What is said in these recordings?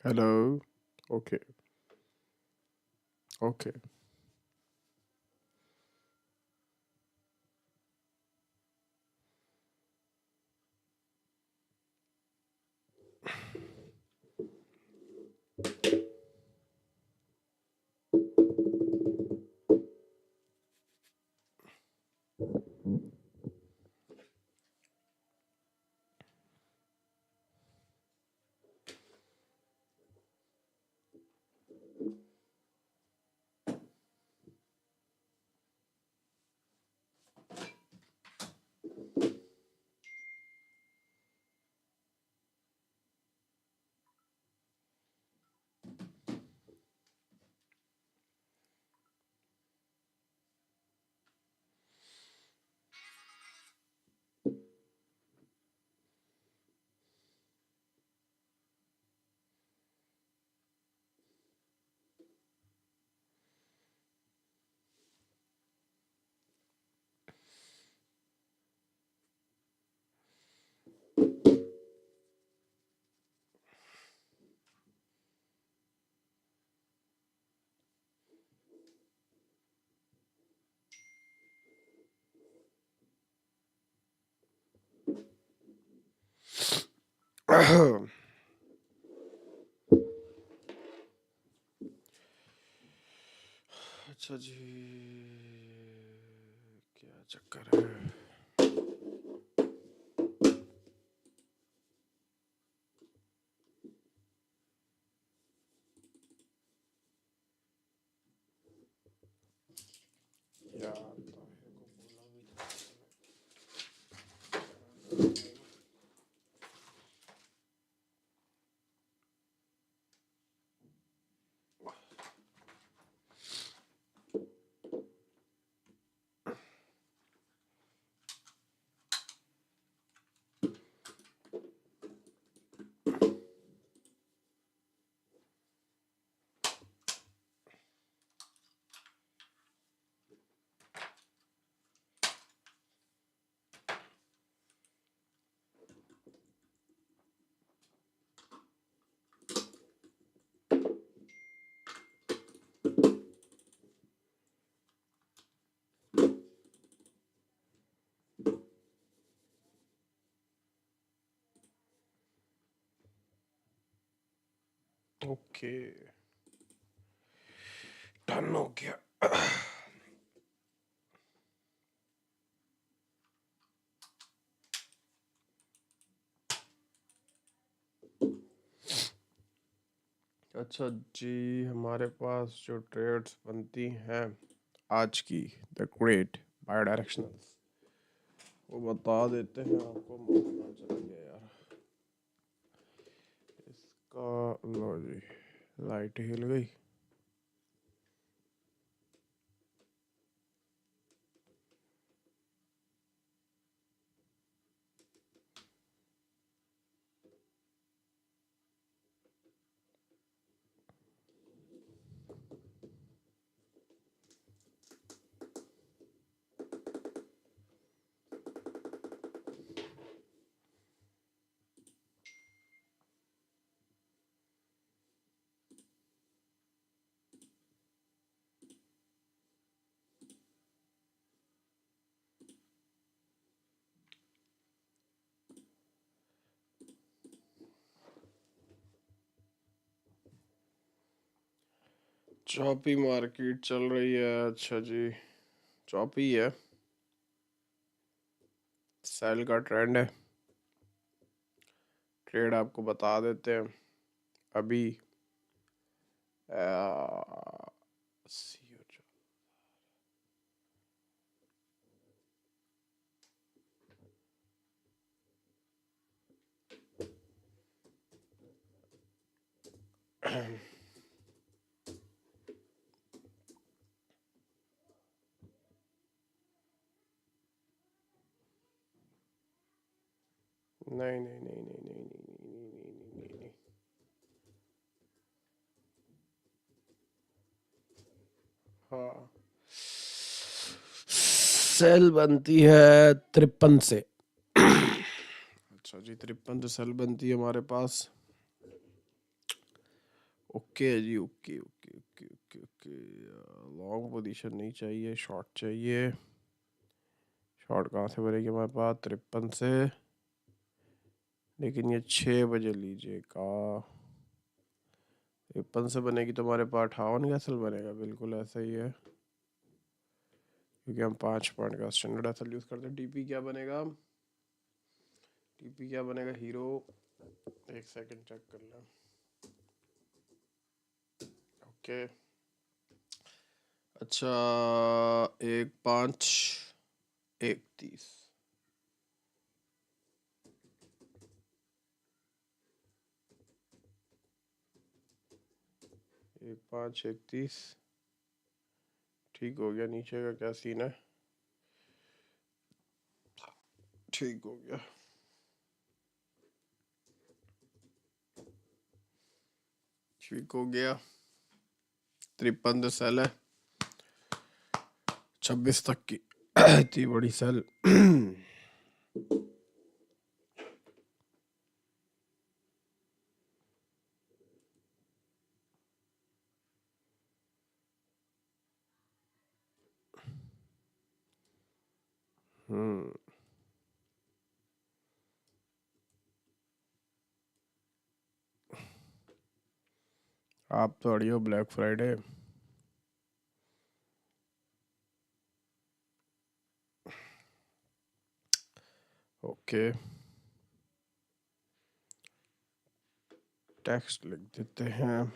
Hello. Okay. Okay. अच्छा जी, क्या चक्कर है? यार ताहिर को बोला भी था। ओके, डन हो गया। अच्छा जी, हमारे पास जो ट्रेड्स बनती हैं आज की, द ग्रेट बायो डायरेक्शनल, वो बता देते हैं आपको। पता चल गया यार इसका। लो जी, लाइट हिल गई। चौपी मार्केट चल रही है। अच्छा जी, चौपी है, सेल का ट्रेंड है। ट्रेड आपको बता देते हैं अभी। CO नहीं नहीं नहीं नहीं नहीं नहीं नहीं नहीं नहीं नहीं। हाँ, सेल बनती है 53 से। अच्छा जी, 53 से सेल बनती है हमारे पास। ओके जी, okay okay okay okay okay. Long position नहीं चाहिए, शॉर्ट चाहिए। शॉर्ट कहाँ से बनेगी हमारे पास? 53 से। लेकिन ये 6 बजे लीजिएगा। 53 से बनेगी तो हमारे पास 58 का सेल बनेगा, बिल्कुल ऐसा ही है, क्योंकि हम 5 पॉइंट का स्टैंडर्ड एसल यूज़ करते हैं। टीपी क्या बनेगा? टीपी क्या बनेगा हीरो? एक सेकंड चेक कर लें। ओके, अच्छा, 1/5/31। 1/5/31 ठीक हो गया। नीचे का क्या सीन है? ठीक हो गया, ठीक हो गया। 53 सेल है, 26 तक की इतनी बड़ी सेल। हम्म, आप तो अड़ियो ब्लैक फ्राइडे। ओके, टेक्स्ट लिख देते हैं।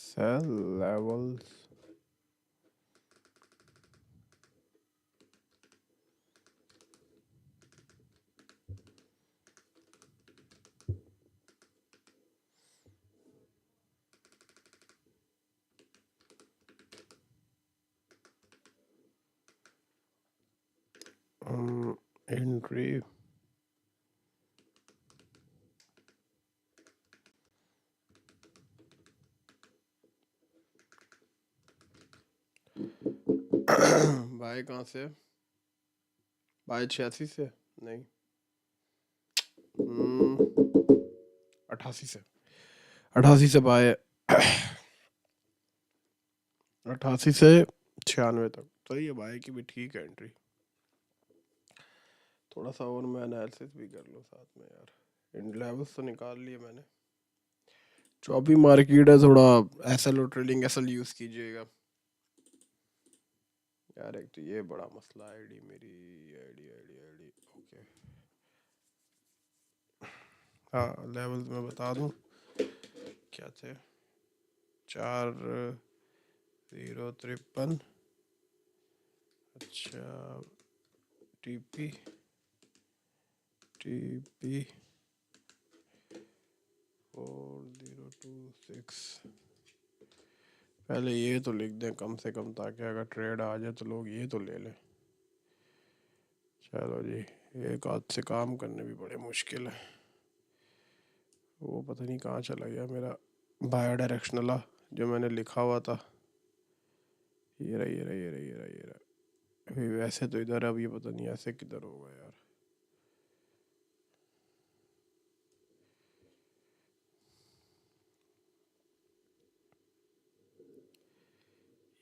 सेल लेवल्स, एंट्री, बाय कहाँ से? बाय 86 से नहीं, 88 से। 88 से बाय 88 से 96 तक। तो ये बाय की भी ठीक है एंट्री। थोड़ा सा और मैं एनालिसिस भी कर लूँ साथ में यार। इन लेवल्स तो निकाल लिए मैंने। जो अभी मार्केट है, थोड़ा एसएल और ट्रेडिंग एसएल यूज़ कीजिएगा यार। एक तो ये बड़ा मसला है, आईडी मेरी, आईडी आईडी आईडी। ओके, हाँ, लेवल्स मैं बता दूँ क्या थे। 4053। अच्छा, टीपी टीपी 4026। पहले ये तो लिख दें कम से कम, ताकि अगर ट्रेड आ जाए तो लोग ये तो ले लें। चलो जी, एक हाथ से काम करने भी बड़े मुश्किल है। वो पता नहीं कहाँ चला गया मेरा बायो डायरेक्शनल जो मैंने लिखा हुआ था। ये रहा, ये रहा, ये रहा, ये रहा, ये रहा। अभी वैसे तो इधर, अब ये पता नहीं ऐसे किधर होगा यार।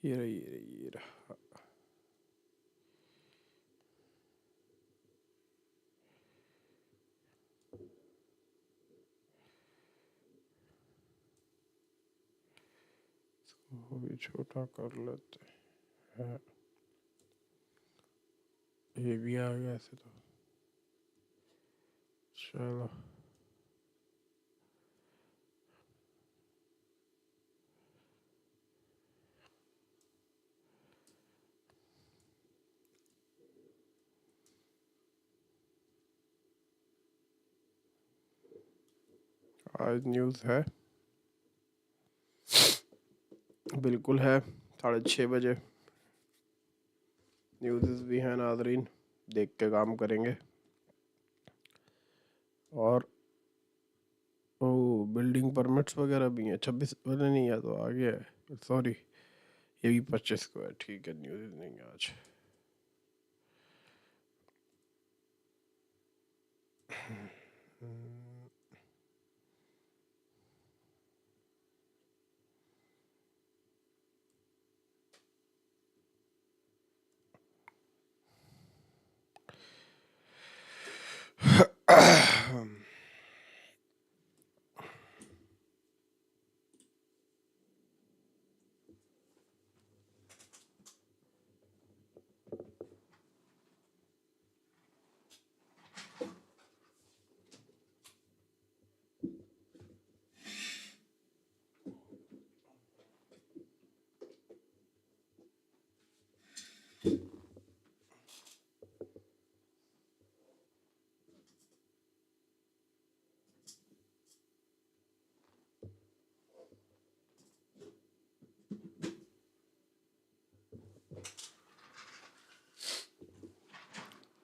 ये रहा, ये रहा, ये रहा। वो भी छोटा कर लेते हैं। ये भी आ गया ऐसे तो। चलो, आज न्यूज़ है, बिल्कुल है। 6:30 बजे न्यूज़ भी हैं नाजरीन, देख के काम करेंगे। और ओ बिल्डिंग परमिट्स वगैरह भी हैं, 26 वाले नहीं है तो आगे है, सॉरी ये भी 25 को है, ठीक है न्यूज़ नहीं है आज।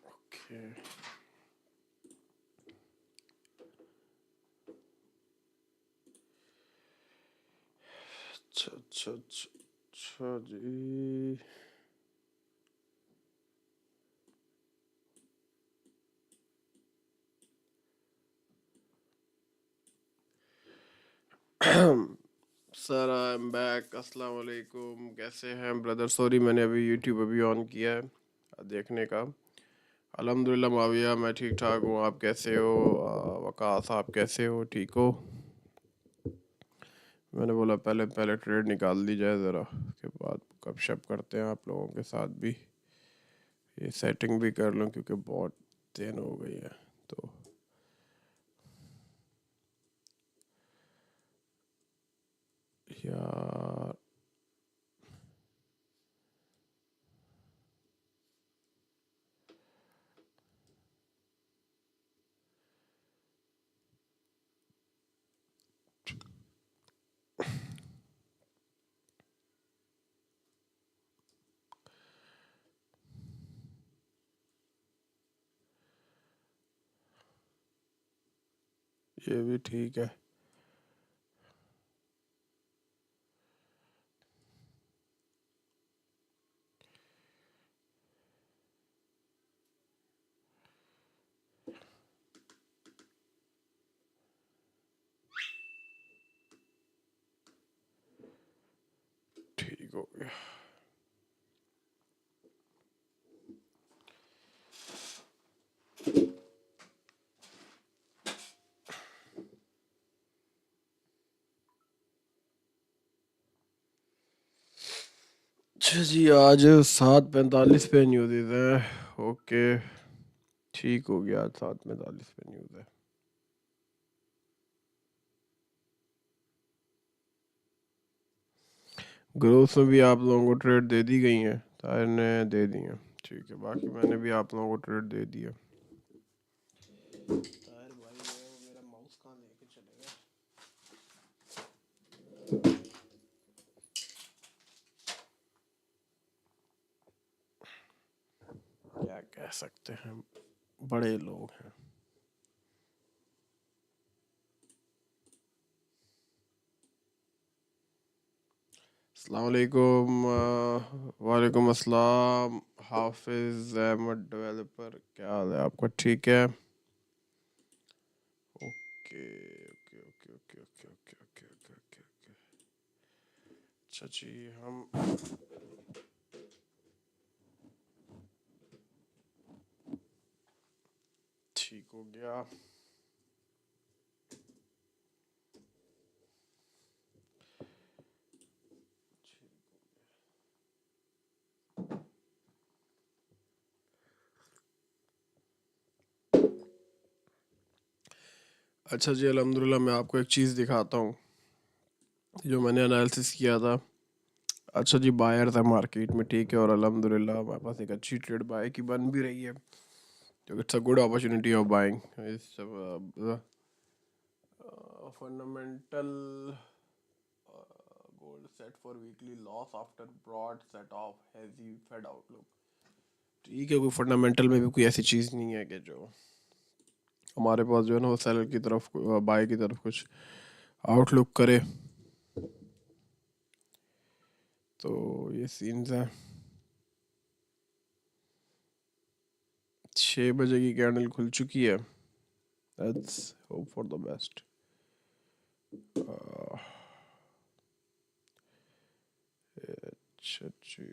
ओके अच्छा अच्छा अच्छा अच्छा जी। सर आई एम बैक, अस्सलाम वालेकुम, कैसे हैं ब्रदर? सॉरी मैंने अभी यूट्यूब अभी ऑन किया है देखने का। अल्हम्दुलिल्लाह माविया मैं ठीक ठाक हूँ, आप कैसे हो? वकास आप कैसे हो, ठीक हो? मैंने बोला पहले पहले ट्रेड निकाल दी जाए ज़रा, उसके बाद गपशप करते हैं आप लोगों के साथ भी, ये सेटिंग भी कर लूँ क्योंकि बहुत देर हो गई है तो। यार ये भी ठीक है। ठीक हो गया। अच्छा जी, आज 7:45 पे न्यूज़ है। ओके ठीक हो गया, आज 7:45 पे न्यूज़ है। ग्रोथ में भी आप लोगों को ट्रेड दे दी गई है, तार ने दे दी है, ठीक है, बाकी मैंने भी आप लोगों को ट्रेड दे दिया। ताहिर भाई जो है वो मेरा माउस कहाँ लेके चले गए? क्या कह सकते हैं, बड़े लोग हैं। अस्सलाम वालेकुम, वालेकुम अस्सलाम। हाफिज अहमद डेवलपर, क्या हाल है आपका? ठीक है, okay okay okay okay okay okay okay okay okay okay. अच्छा जी, हम ठीक हो गया। अच्छा जी, अल्हम्दुलिल्लाह मैं आपको एक चीज़ दिखाता हूँ जो मैंने एनालिसिस किया था। अच्छा जी, बायर था मार्केट में, ठीक है, और अल्हम्दुलिल्लाह हमारे पास एक अच्छी ट्रेड बाय की बन भी रही है, तो it's a good opportunity of buying. इस fundamental gold set for weekly loss after broad set of hazy Fed outlook. ठीक है, कोई फंडामेंटल में भी कोई ऐसी चीज़ नहीं है कि जो हमारे पास जो है ना वो सेलर की तरफ, बाय की तरफ कुछ आउटलुक करे। तो ये सीन्स हैं। 6 बजे की कैंडल खुल चुकी है। Let's hope for the best. अच्छा जी।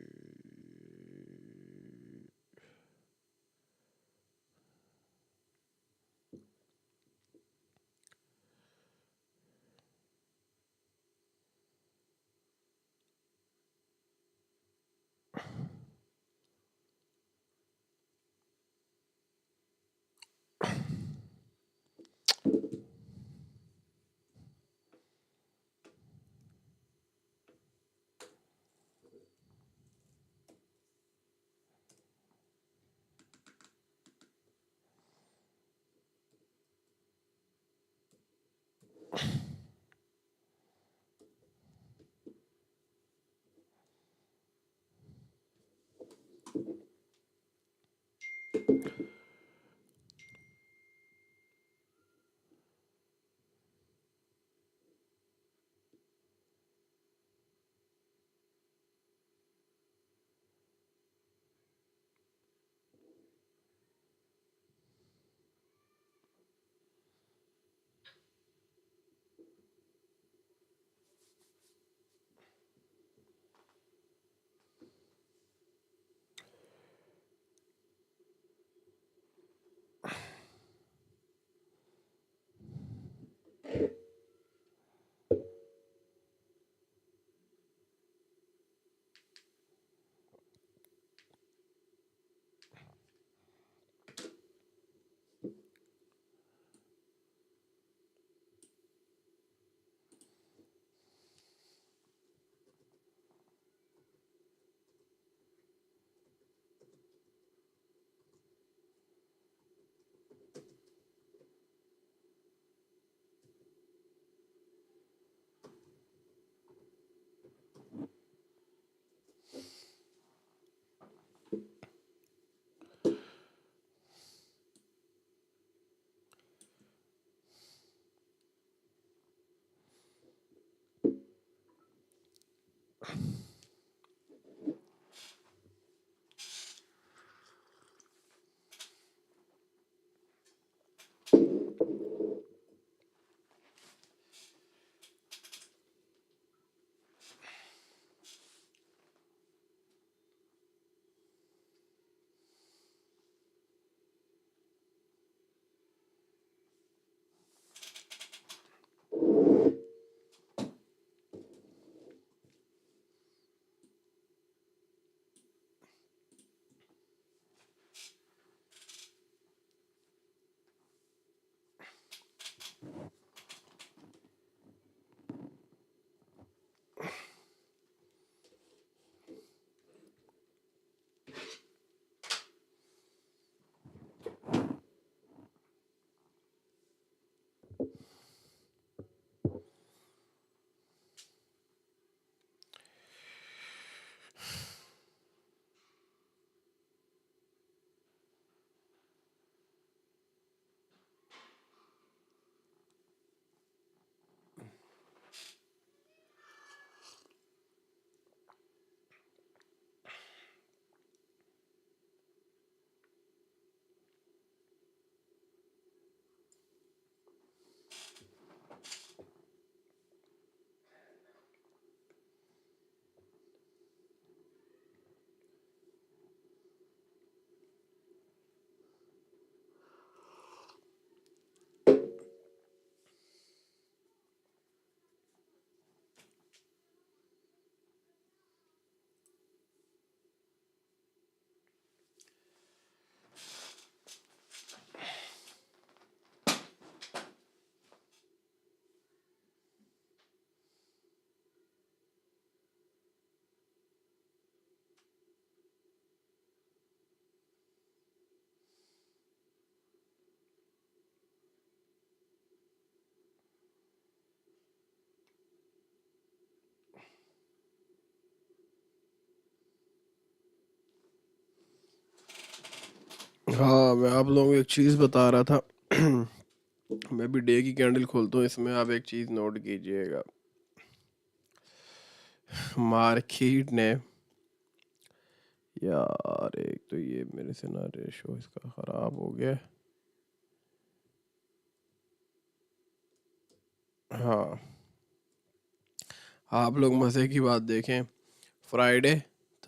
हाँ, मैं आप लोगों को एक चीज़ बता रहा था। मैं भी डे की कैंडल खोलता हूँ, इसमें आप एक चीज़ नोट कीजिएगा, मार्केट ने, यार एक तो ये मेरे से ना रेशो इसका ख़राब हो गया। हाँ, आप लोग मज़े की बात देखें, Friday,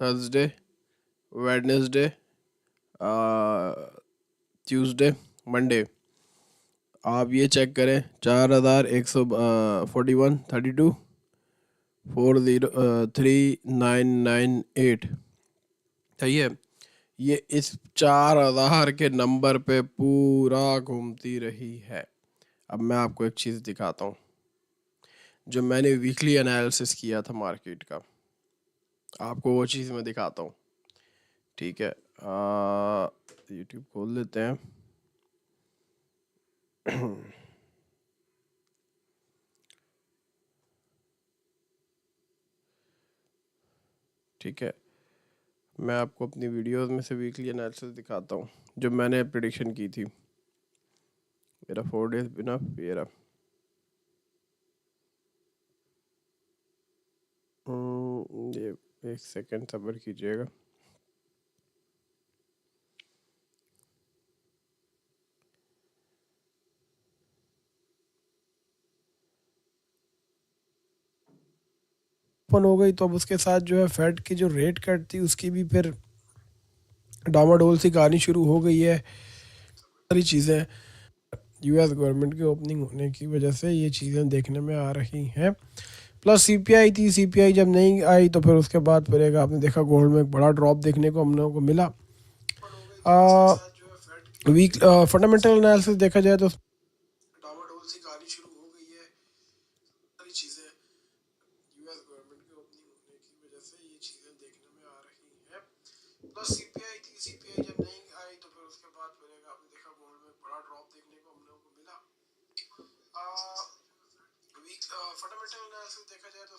Thursday, Wednesday, Tuesday, Monday, आप ये चेक करें, 4132, 403998, सही है। ये इस 4000 के नंबर पे पूरा घूमती रही है। अब मैं आपको एक चीज़ दिखाता हूँ, जो मैंने वीकली एनालिसिस किया था मार्केट का, आपको वो चीज़ मैं दिखाता हूँ, ठीक है। यूट्यूब खोल लेते हैं। ठीक है, मैं आपको अपनी वीडियोस में से वीकली एनालिसिस दिखाता हूँ, जो मैंने प्रिडिक्शन की थी। मेरा 4 डेज बिना फेरा, ये एक सेकंड सब्र कीजिएगा। ओपन हो गई तो अब उसके साथ जो है फेड की जो रेट कट थी उसकी भी फिर डामाडोल सी कहानी शुरू हो गई है। सारी चीज़ें यूएस गवर्नमेंट की ओपनिंग होने की वजह से ये चीज़ें देखने में आ रही हैं। प्लस सीपीआई थी, सीपीआई जब नहीं आई तो फिर उसके बाद फिर एक आपने देखा गोल्ड में एक बड़ा ड्रॉप देखने को हम लोगों को मिला। वीक फंडामेंटल एनालिसिस देखा जाए तो डामाडोल सी कहानी शुरू हो गई है। सारी चीज़ें यूएस गवर्नमेंट की ओपनिंग होने की वजह से ये चीज़ें देखने में आ रही हैं। प्लस सीपीआई थी, सीपीआई जब नहीं आई तो फिर उसके बाद फिर एक आपने देखा गोल्ड में एक बड़ा ड्रॉप देखने को हम लोगों को मिला। वीक फंडामेंटल एनालिसिस देखा जाए तो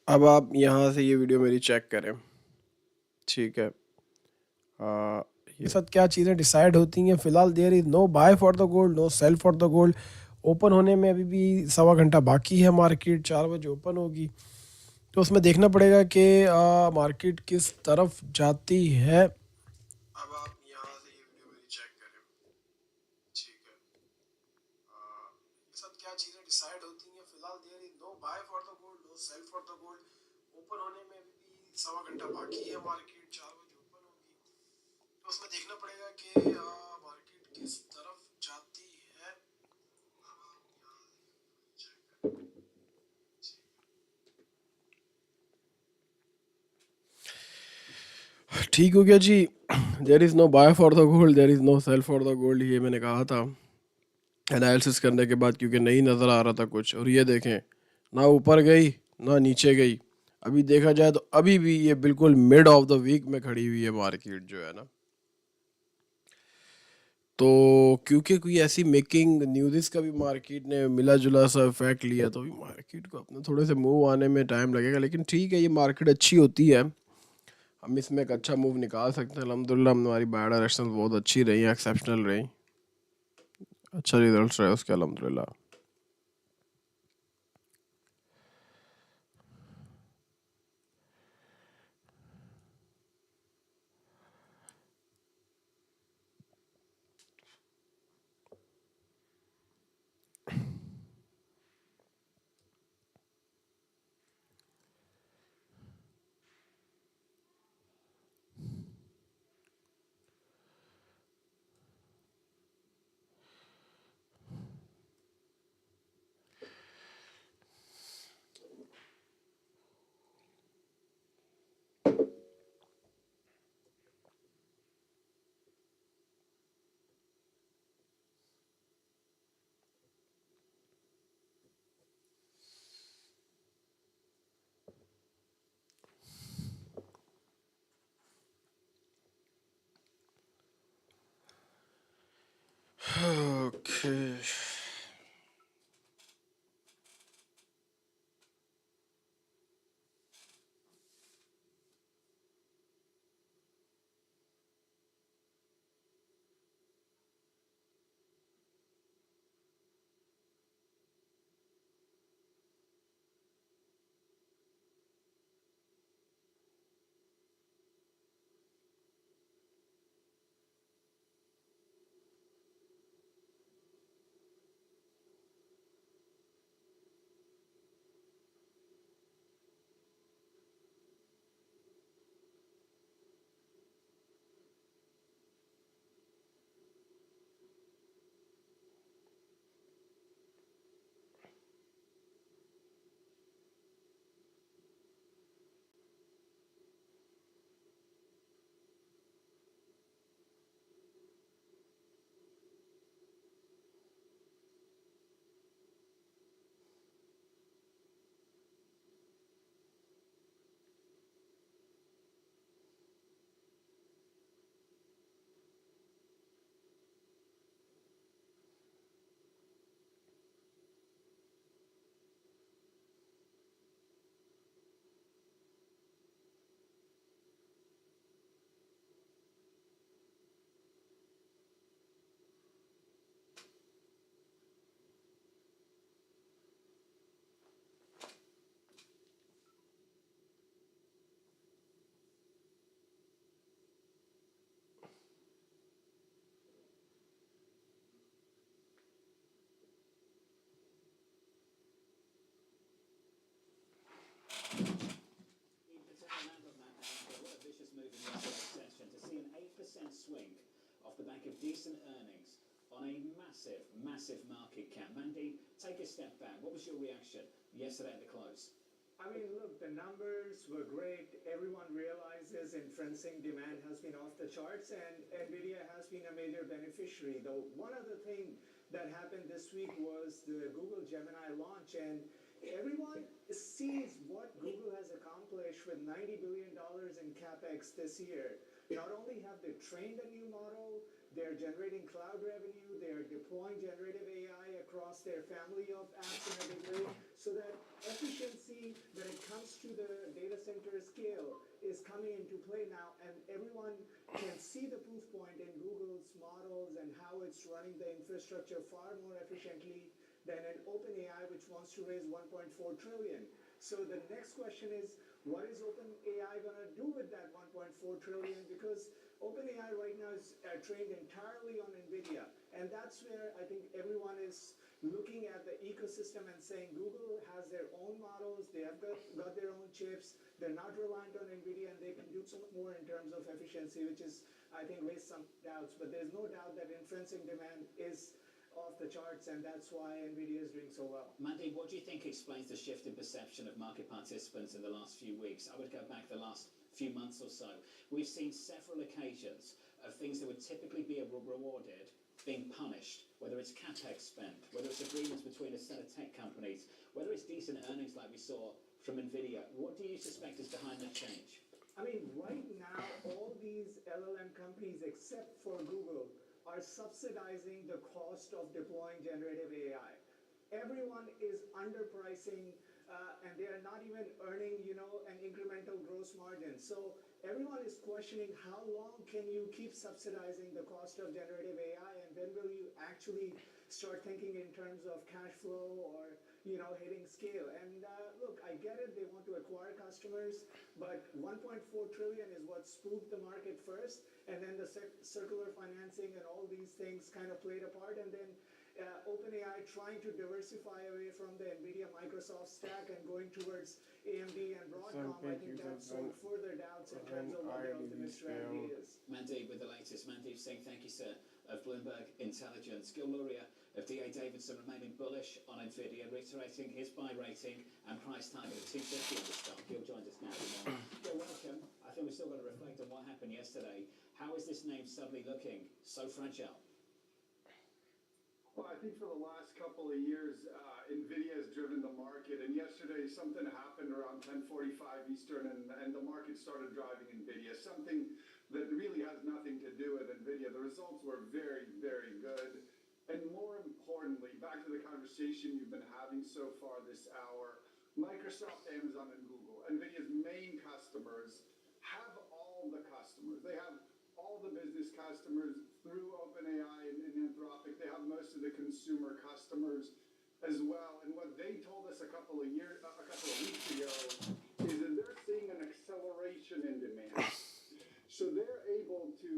अब आप यहाँ से ये वीडियो मेरी चेक करें, ठीक है। ये सब क्या चीज़ें डिसाइड होती हैं फिलहाल। There is no buy for the gold, no cell for the gold. Open होने में अभी भी 1.25 घंटा बाकी है, मार्केट 4 बजे ओपन होगी, तो उसमें देखना पड़ेगा कि मार्केट किस तरफ जाती है। अब आप यहाँ से ये वीडियो मेरी चेक करें, ठीक है। ये सब क्या चीज़ें डिसाइड होती हैं फिलहाल। There is no buy for the gold, no cell for the gold. Open होने में अभी भी 1.25 घंटा बाकी है, मार्केट 4 बजे ओपन होगी, तो उसमें देखना पड़ेगा कि मार्केट किस तरफ जाती है। ठीक हो गया जी। There is no buy for the gold, there is no cell for the gold, ये मैंने कहा था एनालिसिस करने के बाद, क्योंकि नहीं नज़र आ रहा था कुछ। और ये देखें, ना ऊपर गई ना नीचे गई। अभी देखा जाए तो अभी भी ये बिल्कुल मिड ऑफ द वीक में खड़ी हुई है मार्केट जो है ना। तो क्योंकि कोई ऐसी मेकिंग न्यूज़ का भी मार्केट ने मिला जुला सा इफेक्ट लिया, तो भी मार्केट को अपने थोड़े से मूव आने में टाइम लगेगा, लेकिन ठीक है, ये मार्केट अच्छी होती है, हम इसमें एक अच्छा मूव निकाल सकते हैं। अल्हम्दुलिल्लाह हमारी बाय डायरेक्शनल बहुत अच्छी रही, एक्सेप्शनल रही, अच्छा रिजल्ट रहे उसके अल्हम्दुलिल्लाह। Okay, are subsidizing the cost of deploying generative AI. Everyone is underpricing, and they are not even earning, an incremental gross margin. So everyone is questioning how long can you keep subsidizing the cost of generative AI, and when will you actually start thinking in terms of cash flow or hitting scale? And look, I get it, they want to acquire customers, but 1.4 trillion is what spooked the market first, and then the circular financing and all these things kind of played a part, and then OpenAI trying to diversify away from the NVIDIA Microsoft stack and going towards AMD and Broadcom. I think that sowed further doubts in terms of what their ultimate strategy is. Mandeep with the latest. Mandeep Singh, thank you, sir, of Bloomberg Intelligence. Gil Luria of D.A. Davidson remaining bullish on NVIDIA, reiterating his buy rating and price target of 250 on the stock. Gil joins us now. Gil, welcome. I think we've still got to reflect on what happened yesterday. How is this name suddenly looking so fragile? Well, I think for the last couple of years, NVIDIA has driven the market, and yesterday something happened around 10:45 Eastern, and the market started driving NVIDIA, something that really has nothing to do with NVIDIA. The results were very, very good, and more importantly, back to the conversation you've been having so far this hour, Microsoft, Amazon, and Google, NVIDIA's main customers, have all the customers. They have all the business customers through OpenAI and Anthropic. They have most of the consumer customers as well. And what they told us a couple of weeks ago is that they're seeing an acceleration in demand. So they're able to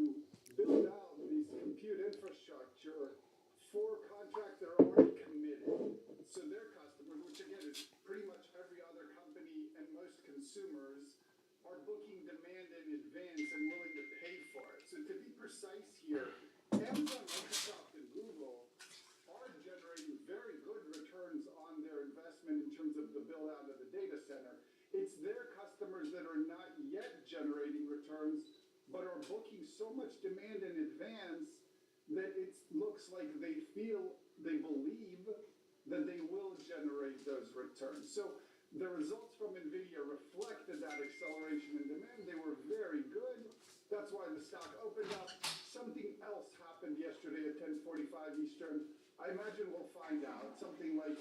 build out these compute infrastructure for contracts that are already committed. So their customers, which again is pretty much every other company and most consumers, are booking demand in advance and willing to pay for it. So to be precise here, Amazon, Microsoft, and Google are generating very good returns on their investment in terms of the build out of the data center. It's their customers that are not yet generating returns, but are booking so much demand in advance that it looks like they believe that they will generate those returns. So the results from NVIDIA reflected that acceleration in demand. They were very good. That's why the stock opened up. Something else happened yesterday at 10:45 Eastern. I imagine we'll find out. Something like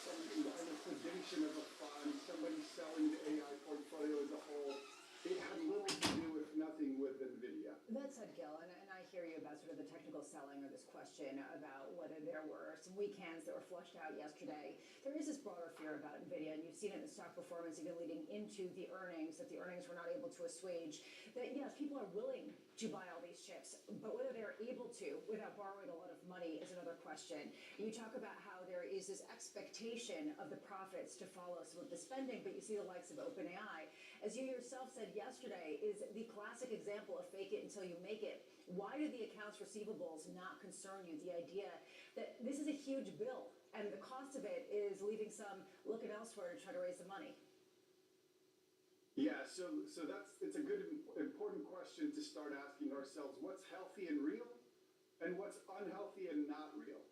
some liquidation of a fund, somebody selling the AI portfolio as a whole. It had little to do, if nothing, with NVIDIA. That said, Gil, and I hear you about sort of the technical selling or this question about whether there were some weak hands that were flushed out yesterday. There is this broader fear about NVIDIA, and you've seen it in the stock performance even leading into the earnings, that the earnings were not able to assuage. That, yes, people are willing to buy all these chips, but whether they're able to without borrowing a lot of money is another question. You talk about how there is this expectation of the profits to follow some of the spending, but you see the likes of OpenAI, as you yourself said yesterday, is the classic example of fake it until you make it. Why do the accounts receivables not concern you? The idea that this is a huge bill and the cost of it is leaving some looking elsewhere to try to raise the money. Yeah, so it's a good, important question to start asking ourselves. What's healthy and real, and what's unhealthy and not real?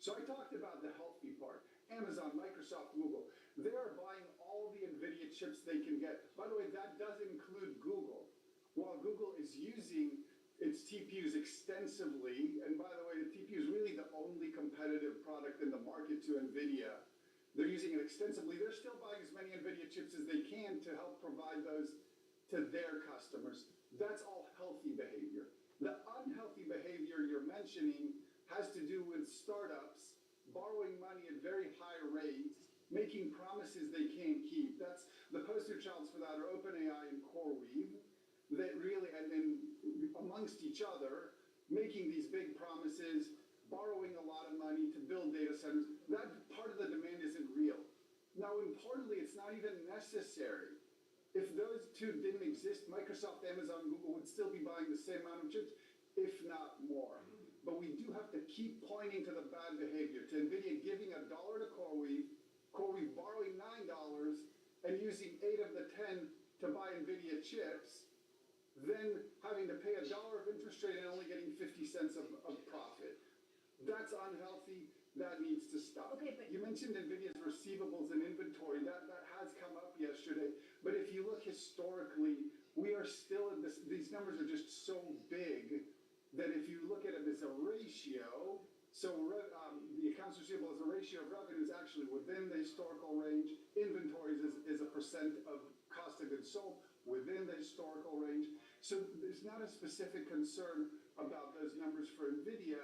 So I talked about the healthy part. Amazon, Microsoft, Google, they are buying all the NVIDIA chips they can get. By the way, that does include Google. While Google is using its TPUs extensively, and by the way, the TPU is really the only competitive product in the market to NVIDIA. They're using it extensively. They're still buying as many NVIDIA chips as they can to help provide those to their customers. That's all healthy behavior. The unhealthy behavior you're mentioning has to do with startups borrowing money at very high rates, making promises they can't keep. That's the poster childs for that are OpenAI and CoreWeave, that really, and then amongst each other, making these big promises, borrowing a lot of money to build data centers. That part of the demand isn't real. Now, importantly, it's not even necessary. If those two didn't exist, Microsoft, Amazon, Google would still be buying the same amount of chips, if not more. But we do have to keep pointing to the bad behavior, to NVIDIA giving $1 to CoreWeave, CoreWeave borrowing $9 and using 8 of the 10 to buy NVIDIA chips, then having to pay $1 of interest rate and only getting 50 cents of profit. That's unhealthy. That needs to stop. Okay, but you mentioned NVIDIA's receivables and inventory. That has come up yesterday. But if you look historically, we are still in this. These numbers are just so big that if you look at it as a ratio. So the accounts receivable as a ratio of revenue is actually within the historical range. Inventories is a percent of cost of goods sold within the historical range. So there's not a specific concern about those numbers for NVIDIA.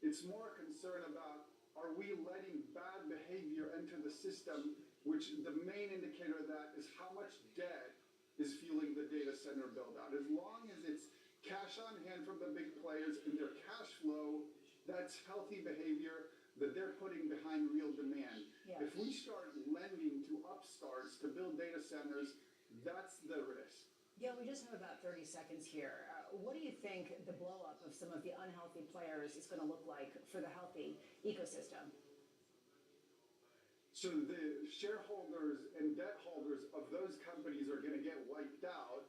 It's more a concern about, are we letting bad behavior enter the system, which the main indicator of that is how much debt is fueling the data center build out. As long as it's cash on hand from the big players and their cash flow, that's healthy behavior that they're putting behind real demand. Yeah. If we start lending to upstarts to build data centers, that's the risk. Yeah, we just have about 30 seconds here. What do you think the blow up of some of the unhealthy players is going to look like for the healthy ecosystem? So the shareholders and debt holders of those companies are going to get wiped out,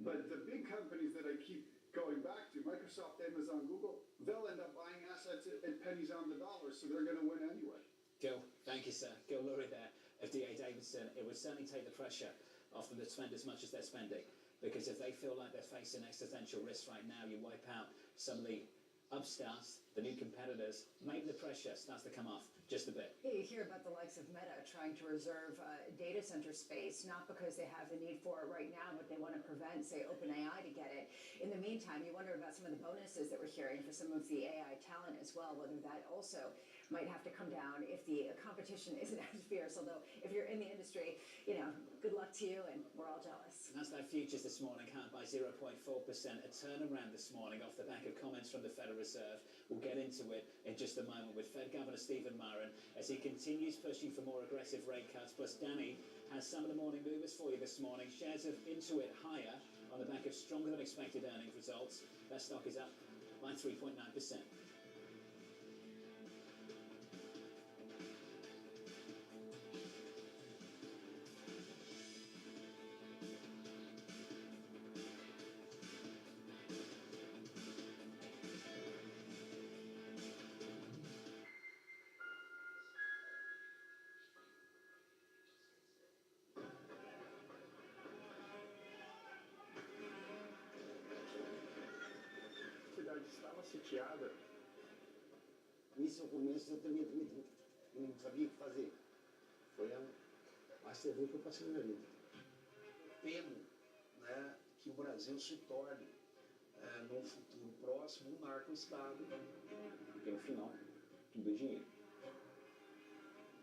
but the big companies that I keep going back to, Microsoft, Amazon, Google, they'll end up buying assets at pennies on the dollar, so they're going to win anyway. Gil, thank you, sir. Gil Lurie there of DA Davidson. It would certainly take the pressure off them to spend as much as they're spending, because if they feel like they're facing existential risks right now, you wipe out some of the upstarts, the new competitors, maybe the pressure starts to come off just a bit. Yeah, you hear about the likes of Meta trying to reserve data center space, not because they have the need for it right now, but they want to prevent, say, OpenAI to get it. In the meantime, you wonder about some of the bonuses that we're hearing for some of the AI talent as well, whether that also might have to come down if the competition isn't as fierce. Although if you're in the industry, good luck to you, and we're all jealous. Nasdaq futures this morning higher by 0.4%, a turnaround this morning off the back of comments from the Federal Reserve. We'll get into it in just a moment with Fed Governor Stephen Murren as he continues pushing for more aggressive rate cuts. Plus, Danny has some of the morning movers for you this morning. Shares of Intuit higher on the back of stronger than expected earnings results. That stock is up by 3.9%. Estava sitiada. Nisso, no começo, eu também não sabia o que fazer. Foi a mais terrível que eu passei na minha vida. Temo, né, que o Brasil se torne, num futuro próximo, um narco-estado. Porque no final, tudo é dinheiro.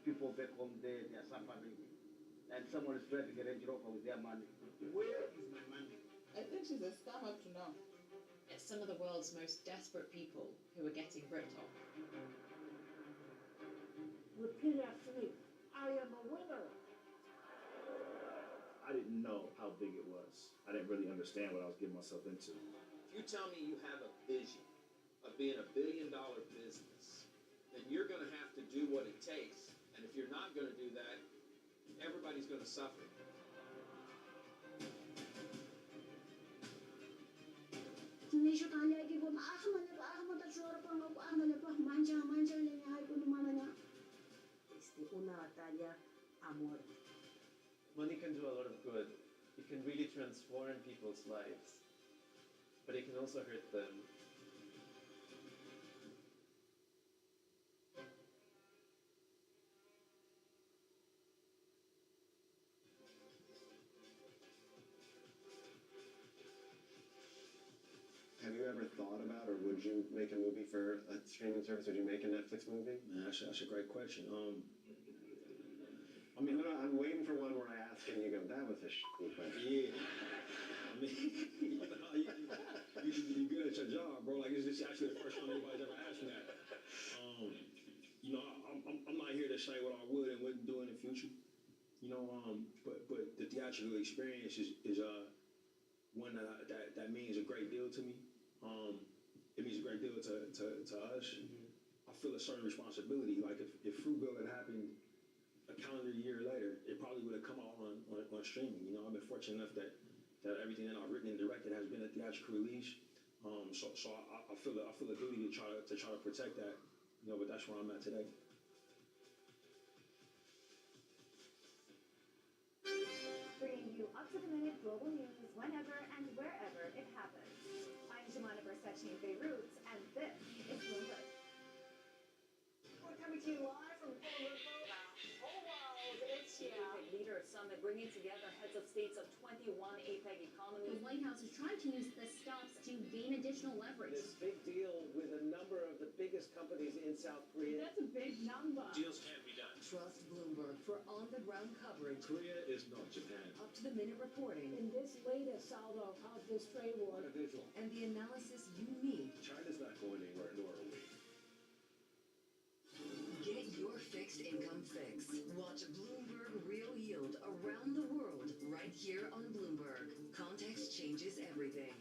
People back home there, they are suffering. And someone is trying to get it off with their money. Where is my money? I think she's a scam up to now. It's some of the world's most desperate people who are getting ripped off. Repeat after me. I am a winner. I didn't know how big it was. I didn't really understand what I was getting myself into. If you tell me you have a vision of being $1 billion business, then you're going to have to do what it takes. And if you're not going to do that, everybody's going to suffer. Una batalla a muerte. Money can do a lot of good. It can really transform people's lives, but it can also hurt them. Have you ever thought about, or would you make a movie for a streaming service? Would you make a Netflix movie? Man, that's a great question. I mean, I'm waiting for one where I ask and you go, that was a shitty question. Yeah. I mean, you're good at your job, bro. Like, it's just actually the first time anybody's ever asked me that. I'm not here to say what I would and wouldn't do in the future. But the theatrical experience is one that means a great deal to me. It means a great deal to us. I feel a certain responsibility. Like if Fruitvale had happened a calendar year later, it probably would have come out on streaming. I've been fortunate enough that everything that I've written and directed has been a theatrical release. So I feel a duty to try to protect that. But that's where I'm at today. Bringing you up-to-the-minute global news whenever and wherever it happens. I'm Jemana Bersechi in Beirut, and this is to you live from Puerto Rico. Whole world, it's here. APEC Leaders Summit bringing together heads of states of 21 APEC economies. The White House is trying to use the stops to gain additional leverage. This big deal with a number of the biggest companies in South Korea. That's a big number. Deals can be done. Trust Bloomberg for on-the-ground coverage. Korea is not Japan. Up-to-the-minute reporting. In this latest saldo of this trade war, Individual. And the analysis you need. China's not going anywhere, nor are we. Get your fixed income fix. Watch Bloomberg Real Yield around the world right here on Bloomberg. Context changes everything.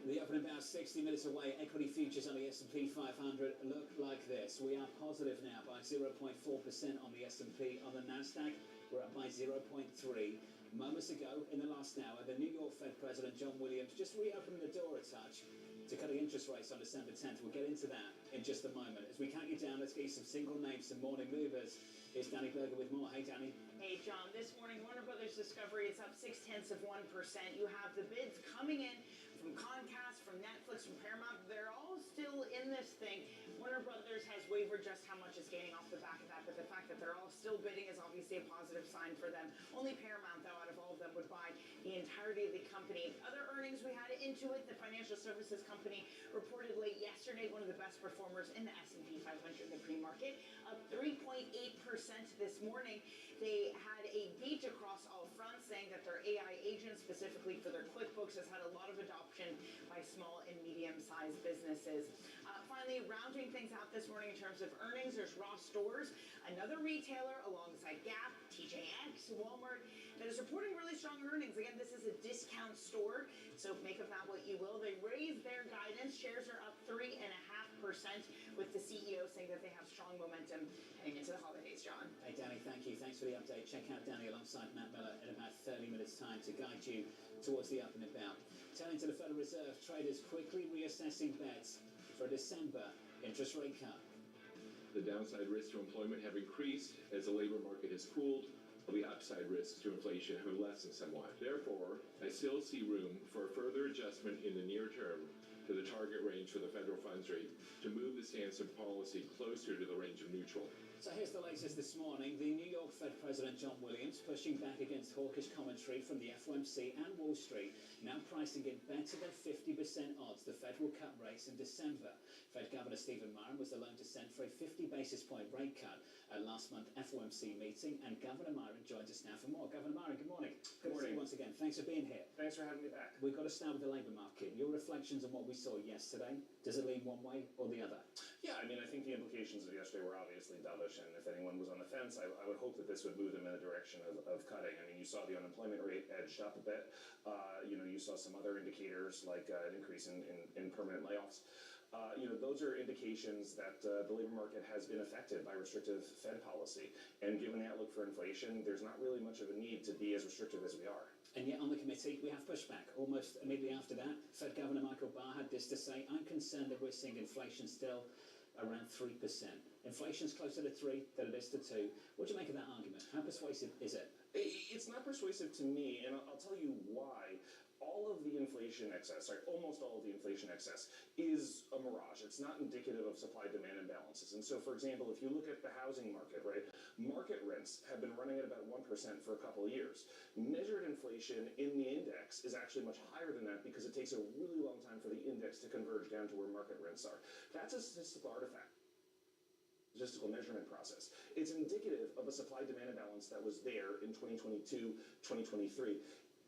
The open about 60 minutes away. Equity futures on the S&P 500 look like this. We are positive now by 0.4% on the S&P. On the Nasdaq, we're up by 0.3. Moments ago, in the last hour, the New York Fed President John Williams just reopened the door a touch to cutting interest rates on December 10th. We'll get into that in just a moment. As we count you down, let's get you some single names, some morning movers. Here's Danny Berger with more. Hey, Danny. Hey, John. This morning, Warner Brothers Discovery is up 0.6%. You have the bids coming in from Comcast, from Netflix, from Paramount. They're all still in this thing. Warner Brothers has wavered just how much is gaining off the back of that, but the fact that they're all still bidding is obviously a positive sign for them. Only Paramount, though, out of all of them, would buy the entirety of the company. Other earnings we had into it, the financial services company reported late yesterday, one of the best performers in the S&P 500 in the pre-market, up 3.8% this morning. They had a beat across all fronts, saying that their AI agent, specifically for their QuickBooks, has had a lot of adoption by small and medium-sized businesses. Finally, rounding things out this morning in terms of earnings, there's Ross Stores, another retailer alongside Gap, TJX, Walmart, that is reporting really strong earnings. Again, this is a discount store, so make of that what you will. They raised their guidance. Shares are up 3.5%, with the CEO saying that they have strong momentum heading into the holidays, John. Hey, Danny, thank you. Thanks for the update. Check out Danny alongside Matt Miller in about 30 minutes' time to guide you towards the up and about. Turning to the Federal Reserve, traders quickly reassessing bets for a December interest rate cut. The downside risks to employment have increased as the labor market has cooled, while the upside risks to inflation have lessened somewhat. Therefore, I still see room for a further adjustment in the near term to the target range for the federal funds rate to move the stance of policy closer to the range of neutral. So here's the latest this morning. The New York Fed President John Williams pushing back against hawkish commentary from the FOMC and Wall Street, now pricing in better than 50% odds the Fed will cut rates in December. Fed Governor Stephen Myron was the lone dissent for a 50 basis point rate cut at last month's FOMC meeting, and Governor Myron joins us now for more. Governor Myron, good morning. Good to see you once again. Thanks for being here. Thanks for having me back. We've got to start with the labour market. Your reflections on what we saw yesterday, does it lean one way or the other? Yeah, I mean, I think the implications of yesterday were obviously dovish, and if anyone was on the fence, I would hope that this would move them in the direction of cutting. I mean, you saw the unemployment rate edged up a bit. You saw some other indicators like an increase in permanent layoffs. Those are indications that the labor market has been affected by restrictive Fed policy. And given the outlook for inflation, there's not really much of a need to be as restrictive as we are. And yet on the committee, we have pushback. Almost immediately after that, Fed Governor Michael Barr had this to say: I'm concerned that we're seeing inflation still around 3%. Inflation's closer to 3 than it is to 2. What do you make of that argument? How persuasive is it? It's not persuasive to me, and I'll tell you why. All of the inflation excess, or almost all of the inflation excess, is a mirage. It's not indicative of supply-demand imbalances. And so, for example, if you look at the housing market, right, market rents have been running at about 1% for a couple of years. Measured inflation in the index is actually much higher than that because it takes a really long time for the index to converge down to where market rents are. That's a statistical artifact. Statistical measurement process. It's indicative of a supply-demand imbalance that was there in 2022, 2023.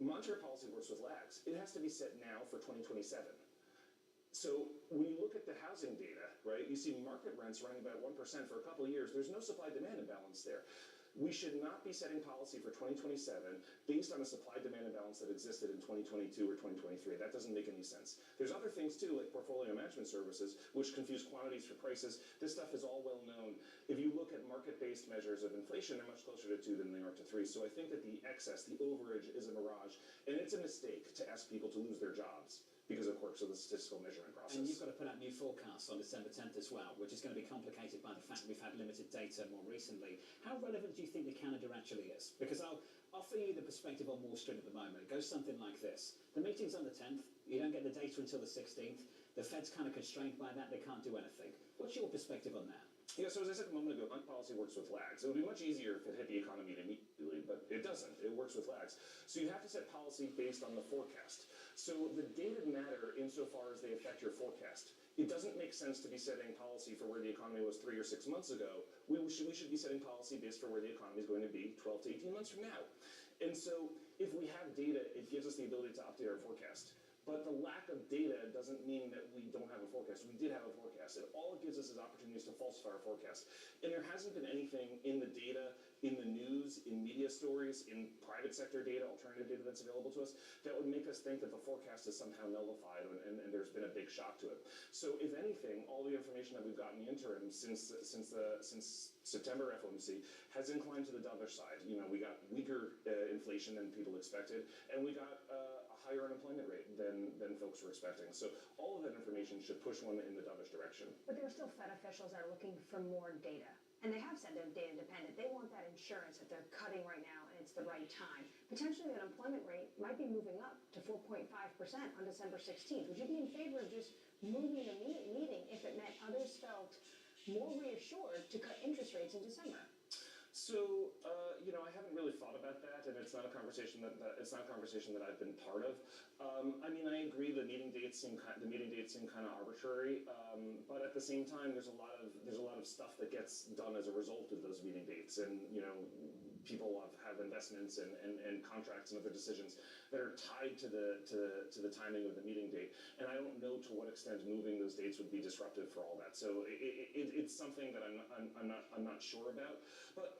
Monetary policy works with lags. It has to be set now for 2027. So when you look at the housing data, right, you see market rents running about 1% for a couple of years. There's no supply-demand imbalance there. We should not be setting policy for 2027 based on a supply-demand imbalance that existed in 2022 or 2023. That doesn't make any sense. There's other things too, like portfolio management services, which confuse quantities for prices. This stuff is all well known. If you look at market-based measures of inflation, they're much closer to 2 than they are to 3. So I think that the excess, the overage, is a mirage, and it's a mistake to ask people to lose their jobs because of quirks of the statistical measurement process. process. And you've got to put out new forecasts on December 10th as well, which is going to be complicated by the fact we've had limited data more recently. How relevant do you think the calendar actually is? Because I'll offer you the perspective on Wall Street at the moment. It goes something like this. The meeting's on the 10th. You don't get the data until the 16th. The Fed's kind of constrained by that. They can't do anything. What's your perspective on that? Yeah, so as I said a moment ago, monetary policy works with lags. It would be much easier if it hit the economy immediately, but it doesn't. It works with lags. So you have to set policy based on the forecast. So the data matter insofar as they affect your forecast. It doesn't make sense to be setting policy for where the economy was 3 or 6 months ago. We should be setting policy based for where the economy is going to be 12 to 18 months from now. And so if we have data, it gives us the ability to update our forecast. But the lack of data doesn't mean that we don't have a forecast. We did have a forecast. And all it gives us is opportunities to falsify our forecast. And there hasn't been anything in the data, in the news, in media stories, in private sector data, alternative data that's available to us, that would make us think that the forecast is somehow nullified and there's been a big shock to it. So if anything, all the information that we've got in the interim since September FOMC has inclined to the other side. You know, we got weaker inflation than people expected, and we got higher unemployment rate than folks were expecting. So all of that information should push one in the dovish direction. But there are still Fed officials that are looking for more data. And they have said they're data dependent. They want that insurance that they're cutting right now, and it's the right time. Potentially the unemployment rate might be moving up to 4.5% on December 16th. Would you be in favor of just moving the meeting if it meant others felt more reassured to cut interest rates in December? So, I haven't really thought about that, and it's not a conversation that I've been part of. I mean, I agree the meeting dates seem kind of arbitrary, but at the same time, there's a lot of stuff that gets done as a result of those meeting dates, and people have investments and contracts and other decisions that are tied to the timing of the meeting date, and I don't know to what extent moving those dates would be disruptive for all that. So it's something that I'm not sure about, but.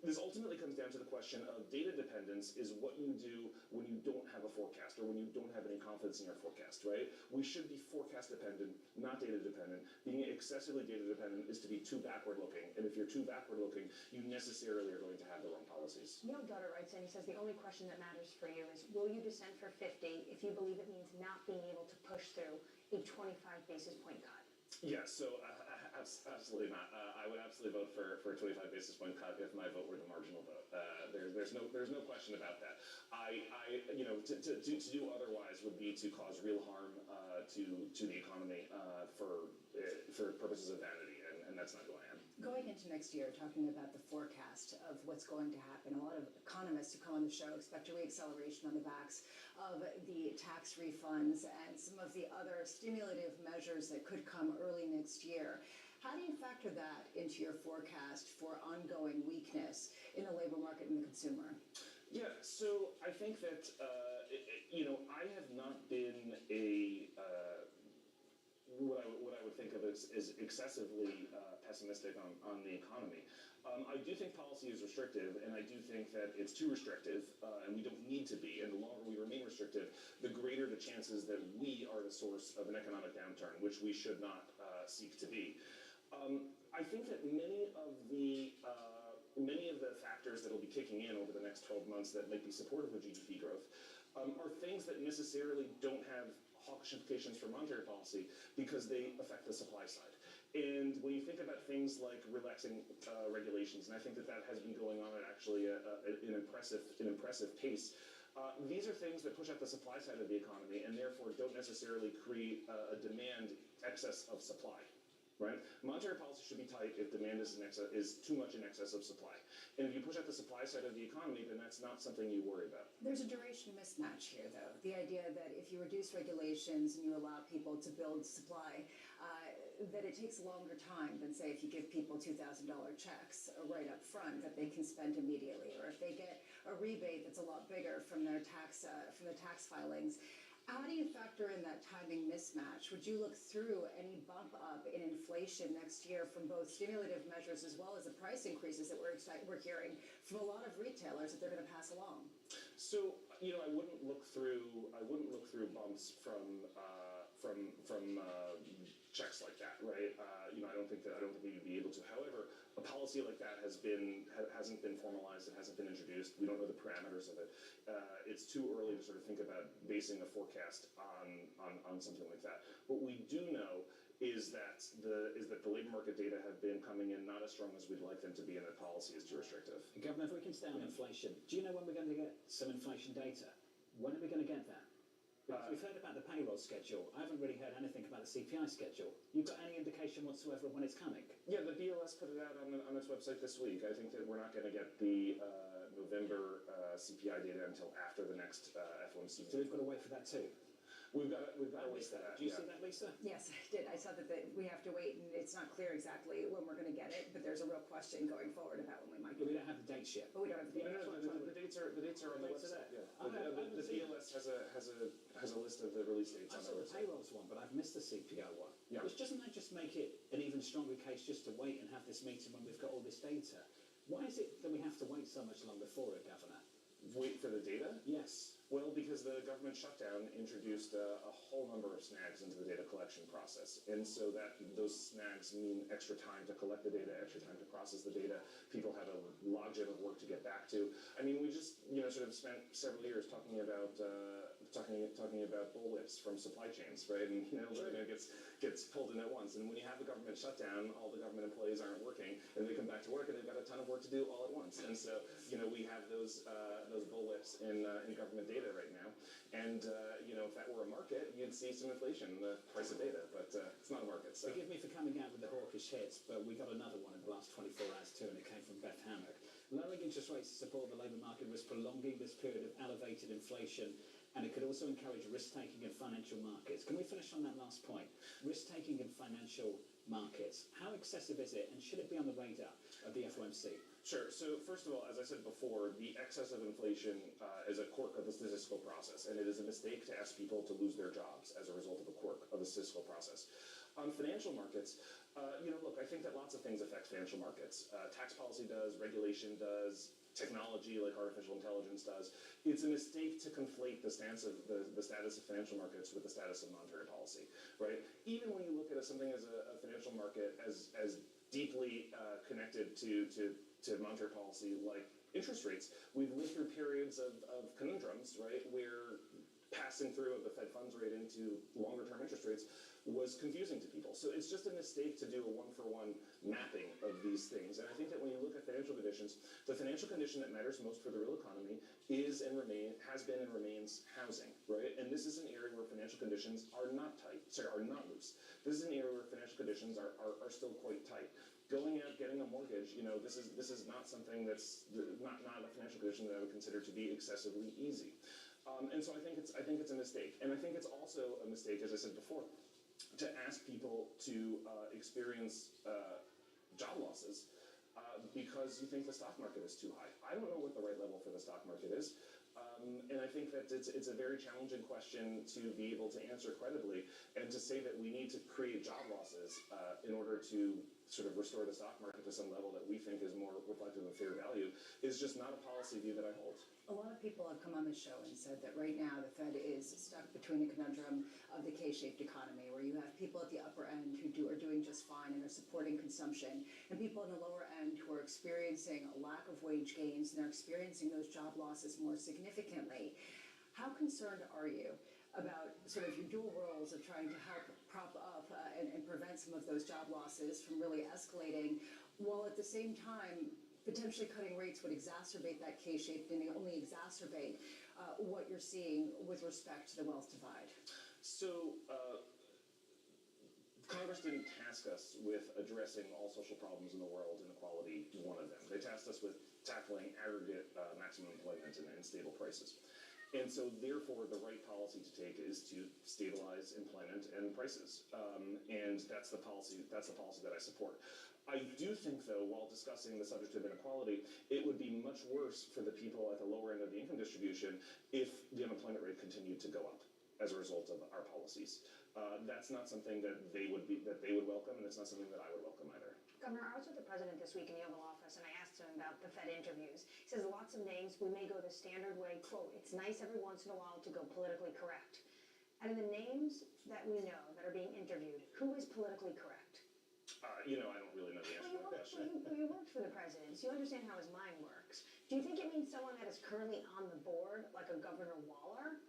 This ultimately comes down to the question of data dependence is what you do when you don't have a forecast or when you don't have any confidence in your forecast, right? We should be forecast dependent, not data dependent. Being excessively data dependent is to be too backward looking, and if you're too backward looking, you necessarily are going to have the wrong policies. Neil Dutter writes in, he says, the only question that matters for you is, will you dissent for 50 if you believe it means not being able to push through a 25 basis point cut? Yeah, so absolutely not. I would absolutely vote for a 25 basis point cut if my vote were the marginal vote. There's no question about that. To do otherwise would be to cause real harm to the economy for purposes of vanity, and that's not who I am. Going into next year, talking about the forecast of what's going to happen, a lot of economists who come on the show expect a reacceleration on the backs of the tax refunds and some of the other stimulative measures that could come early next year. How do you factor that into your forecast for ongoing weakness in the labor market and the consumer? Yeah, so I think that, I have not been what I would think of as excessively pessimistic on the economy. I do think policy is restrictive, and I do think that it's too restrictive, and we don't need to be. And the longer we remain restrictive, the greater the chances that we are the source of an economic downturn, which we should not seek to be. I think that many of the factors that will be kicking in over the next 12 months that might be supportive of GDP growth are things that necessarily don't have hawkish implications for monetary policy because they affect the supply side. And when you think about things like relaxing regulations, and I think that has been going on at actually an impressive pace, these are things that push up the supply side of the economy and therefore don't necessarily create a demand excess of supply. Right? Monetary policy should be tight if demand is too much in excess of supply. And if you push out the supply side of the economy, then that's not something you worry about. There's a duration mismatch here, though. The idea that if you reduce regulations and you allow people to build supply, that it takes a longer time than, say, if you give people $2,000 checks right up front that they can spend immediately, or if they get a rebate that's a lot bigger from their tax filings. How do you factor in that timing mismatch? Would you look through any bump up in inflation next year from both stimulative measures as well as the price increases that we're hearing from a lot of retailers that they're going to pass along? So, I wouldn't look through bumps from checks like that, right? I don't think we would be able to. However, a a policy like that hasn't been formalized. It hasn't been introduced. We don't know the parameters of it. It's too early to sort of think about basing a forecast on something like that. What we do know is that the labor market data have been coming in not as strong as we'd like them to be, and that policy is too restrictive. Governor, if we can stay on inflation, do you know when we're going to get some inflation data? When are we going to get that? Because we've heard about the payroll schedule. I haven't really heard anything about the CPI schedule. You've got any indication whatsoever of when it's coming? Yeah, the BLS put it out on its website this week. I think that we're not going to get the November CPI data until after the next FOMC. So we've got to wait for that too. We've got to wait for that. Do you see that, Lisa? Yes, I did. I saw that we have to wait, and it's not clear exactly when we're going to get it, but there's a real question going forward about when we might get We it. don't have the dates yet. But we don't have the dates. The dates are on the website. Yeah. The BLS has a list of the release dates I on saw their the website. payrolls one, but I've missed the CPI one. Yeah. Which doesn't that just make it an even stronger case just to wait and have this meeting when we've got all this data? Why is it that we have to wait so much longer for it, Governor? Wait for the data? Yes. Well, because the government shutdown introduced a whole number of snags into the data collection process. And so that those snags mean extra time to collect the data, extra time to process the data. People have a logjam of work to get back to. I mean, we just, sort of spent several years talking about bullwhips from supply chains, right? And, everything gets pulled in at once. And when you have a government shutdown, all the government employees aren't working, and they come back to work and they've got a ton of work to do all at once. And so, we have those bullwhips in government data right now. And, if that were a market, you'd see some inflation in the price of data, but it's not a market. So. Forgive me for coming out with the hawkish hits, but we got another one in the last 24 hours too, and it came from Beth Hammock. Lowering interest rates to support the labour market was prolonging this period of elevated inflation, and it could also encourage risk-taking in financial markets. Can we finish on that last point? Risk-taking in financial markets. How excessive is it, and should it be on the radar of the FOMC? Sure. So first of all, as I said before, the excess of inflation is a quirk of the statistical process, and it is a mistake to ask people to lose their jobs as a result of a quirk of the statistical process. On financial markets, look, I think that lots of things affect financial markets. Tax policy does, regulation does, technology like artificial intelligence does. It's a mistake to conflate the status of financial markets with the status of monetary policy, right? Even when you look at something as a financial market as deeply connected to monetary policy like interest rates, we've lived through periods of conundrums, right, where passing through of the Fed funds rate into longer-term interest rates was confusing to people. So it's just a mistake to do a one-for-one mapping of these things. And I think that when you look at financial conditions, the financial condition that matters most for the real economy has been and remains housing, right? And this is an area where financial conditions are not loose. This is an area where financial conditions are still quite tight. Going out, getting a mortgage, this is not something that's not a financial condition that I would consider to be excessively easy. And so I think it's a mistake. And I think it's also a mistake, as I said before, to ask people to experience job losses because you think the stock market is too high. I don't know what the right level for the stock market is. And I think that it's a very challenging question to be able to answer credibly, and to say that we need to create job losses in order to sort of restore the stock market to some level that we think is more reflective of fair value is just not a policy view that I hold. A lot of people have come on the show and said that right now the Fed is stuck between a conundrum of the K-shaped economy, where you have people at the upper end who are doing just fine and are supporting consumption, and people on the lower end who are experiencing a lack of wage gains and are experiencing those job losses more significantly. How concerned are you about sort of your dual roles of trying to help prop up and prevent some of those job losses from really escalating, while at the same time potentially cutting rates would exacerbate that K-shaped and only exacerbate what you're seeing with respect to the wealth divide? So Congress didn't task us with addressing all social problems in the world, inequality one of them. They tasked us with tackling aggregate maximum employment and stable prices. And so, therefore, the right policy to take is to stabilize employment and prices, and that's the policy that I support. I do think, though, while discussing the subject of inequality, it would be much worse for the people at the lower end of the income distribution if the unemployment rate continued to go up as a result of our policies. That's not something that they would welcome, and it's not something that I would welcome either. Governor, I was with the president this week in the Oval Office, and I asked him about the Fed interviews. He says lots of names, we may go the standard way, quote, it's nice every once in a while to go politically correct. Out of the names that we know that are being interviewed, who is politically correct? I don't really know the answer to that question. You worked for the president, so you understand how his mind works. Do you think it means someone that is currently on the board, like a Governor Waller,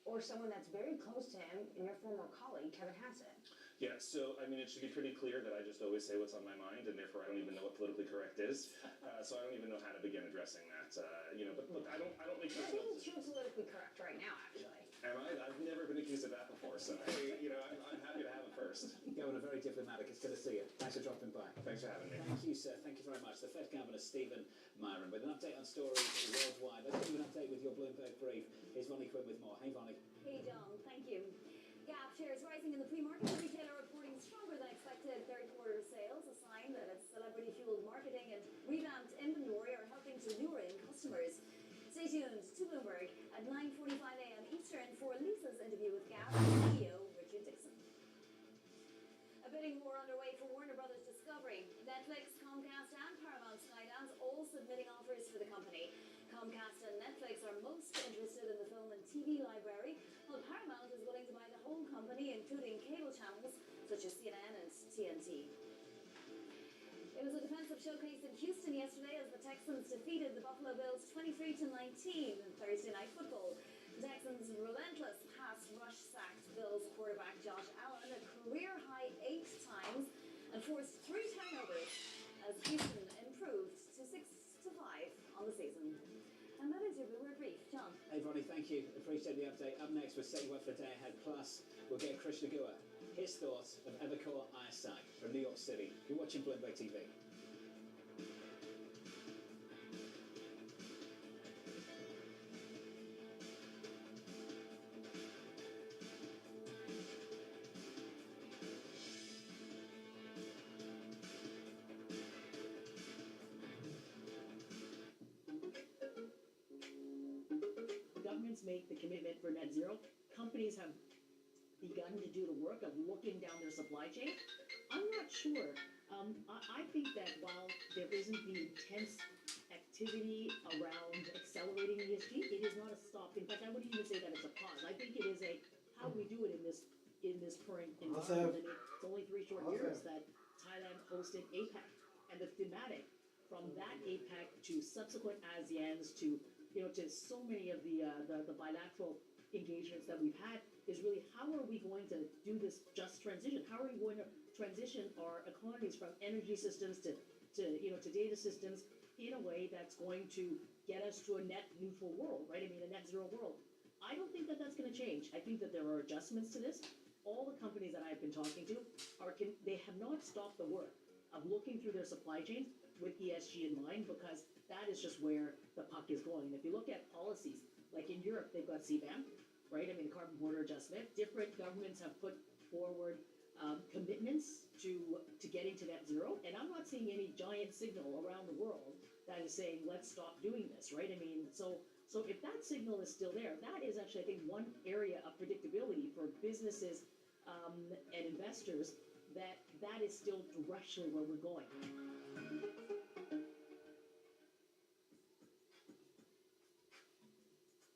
or someone that's very close to him and your former colleague, Kevin Hassett? Yeah, so I mean, it should be pretty clear that I just always say what's on my mind, and therefore I don't even know what politically correct is. So I don't even know how to begin addressing that. But look, I don't make You're personal being decisions. too politically correct right now, actually. Am I? I've never been accused of that before, so I'm happy to have it first. Governor, very diplomatic. It's good to see you. Thanks for dropping by. Thanks for having me. Thank you, sir. Thank you very much. The Fed Governor, Stephen Myron, with an update on stories worldwide. Let's give you an update with your Bloomberg brief. Here's Vonnie Quinn with more. Hey, Vonnie. Hey, John. Thank you. Gap shares rising in the pre-market. The retailer reporting stronger than expected third quarter sales, a sign that its celebrity-fueled marketing and revamped inventory are helping to lure in customers. Stay tuned to Bloomberg at 9:45 a.m. Eastern for Lisa's interview with Gap CEO Richard Dixon. A bidding war underway for Warner Brothers Discovery. Netflix, Comcast, and Paramount Skydance all submitting offers for the company. Comcast and Netflix are most interested in the film and TV library, while Paramount is willing to buy the whole company, including cable channels such as CNN and TNT. It was a defensive showcase in Houston yesterday as the Texans defeated the Buffalo Bills 23-19 in Thursday Night Football. The Texans' relentless pass rush sacked Bills quarterback Josh Allen a career-high 8 times and forced 3 turnovers as Houston improved to 6-5 on the season. And that is your Bloomberg brief. John. Hey, Vonnie, thank you. Appreciate the update. Up next, we'll set you up for the day ahead. Plus, we'll get Krishna Gua, his thoughts of Evercore ISI from New York City. You're watching Bloomberg TV. Governments make the commitment for net zero. Companies have begun to do the work of looking down their supply chain. I'm not sure. I think that while there isn't the intense activity around accelerating ESG, it is not a stop. In fact, I wouldn't even say that it's a pause. I think it is a how do we do it in this current environment. I mean, it's only 3 short years that Thailand hosted APEC, and the thematic from that APEC to subsequent ASEANs to to so many of the bilateral engagements that we've had is really how are we going to do this just transition? How are we going to transition our economies from energy systems to data systems in a way that's going to get us to a net neutral world, right? I mean, a net zero world. I don't think that that's going to change. I think that there are adjustments to this. All the companies that I've been talking to they have not stopped the work of looking through their supply chains with ESG in mind, because that is just where the puck is going. And if you look at policies, like in Europe, they've got CBAM, right? I mean, carbon border adjustment. Different governments have put forward commitments to getting to net zero. And I'm not seeing any giant signal around the world that is saying, let's stop doing this, right? I mean, so if that signal is still there, that is actually, I think, one area of predictability for businesses and investors that is still directionally where we're going.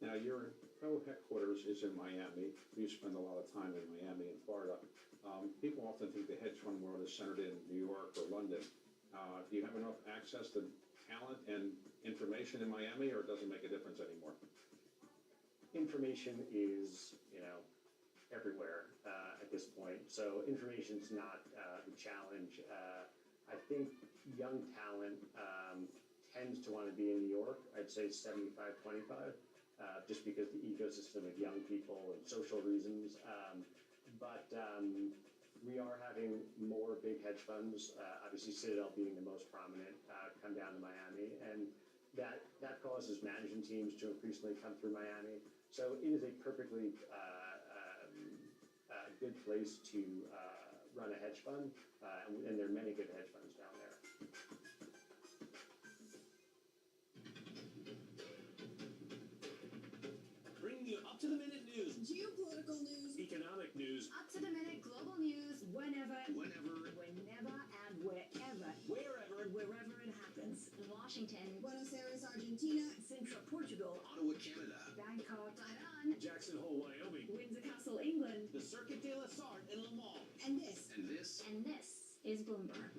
Now, your co-headquarters is in Miami. You spend a lot of time in Miami and Florida. People often think the hedge fund world is centered in New York or London. Do you have enough access to talent and information in Miami, or does it make a difference anymore? Information is, everywhere at this point. So information's not the challenge. I think young talent tends to want to be in New York. I'd say 75-25. Just because the ecosystem of young people and social reasons. But we are having more big hedge funds, obviously Citadel being the most prominent, come down to Miami. And that causes management teams to increasingly come through Miami. So it is a perfectly good place to run a hedge fund. And there are many good hedge funds down there. Bringing you up-to-the-minute news, Geopolitical news, economic news, up-to-the-minute global news, whenever, and wherever it happens. Washington, Buenos Aires, Argentina, Sintra, Portugal, Ottawa, Canada, Bangkok, Thailand, Jackson Hole, Wyoming, Windsor Castle, England, the Circuit de la Sarthe in Le Mans, and this, and this, and this is Bloomberg.